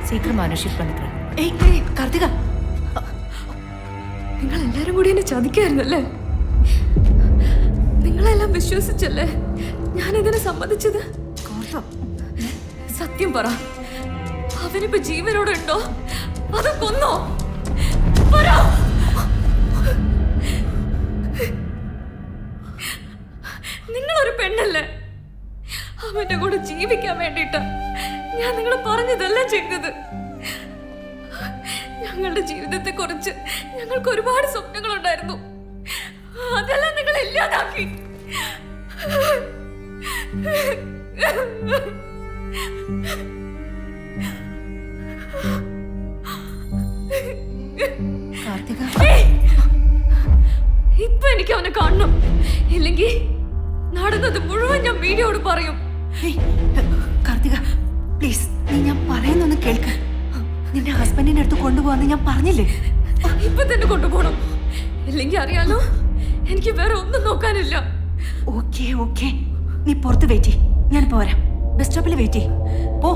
சீக்கிரமா அனுஷிப் பண்ணிக்கிறேன். ഏയ് കാർത്തിക, നിങ്ങൾ എല്ലാരും കൂടി എന്നെ ചതിക്കായിരുന്നല്ലേ? നിങ്ങളെല്ലാം വിശ്വസിച്ചല്ലേ ഞാനിതിനെ സമ്മതിച്ചത്? സത്യം പറ, അവനിപ്പോ ജീവനോടെ ഉണ്ടോ അതോ കൊന്നോ? പറ. നിങ്ങളൊരു പെണ്ണല്ലേ? അവന്റെ കൂടെ ജീവിക്കാൻ വേണ്ടിട്ട് ഞാൻ നിങ്ങൾ പറഞ്ഞതെല്ലാം ചെയ്തത്. ഞങ്ങളുടെ ജീവിതത്തെ കുറിച്ച് ഞങ്ങൾക്ക് ഒരുപാട് സ്വപ്നങ്ങളുണ്ടായിരുന്നു. അതെല്ലാം നിങ്ങൾ ഇല്ലാതാക്കി. കാർത്തിക, ഇപ്പൊ എനിക്ക് അവനെ കാണണം. ഇല്ലെങ്കിൽ നടന്നത് മുഴുവൻ ഞാൻ വീഡിയോട് പറയും. കാർത്തിക പ്ലീസ്, നീ ഞാൻ പറയുന്നൊന്ന് കേൾക്ക്. നിന്റെ ഹസ്ബൻഡിന്റെ അടുത്ത് കൊണ്ടുപോകാന്ന് ഞാൻ പറഞ്ഞില്ലേ? ഇപ്പൊ തന്നെ കൊണ്ടുപോകണം. ഇല്ലെങ്കിൽ അറിയാലോ, എനിക്ക് വേറെ ഒന്നും നോക്കാനില്ല. ഓക്കെ ഓക്കെ, നീ പുറത്ത് വെയിറ്റ് ചെയ്യ്, ഞാൻ പോരാ. ബസ് സ്റ്റോപ്പിൽ വെയിറ്റ് ചെയ്യ്. പോ.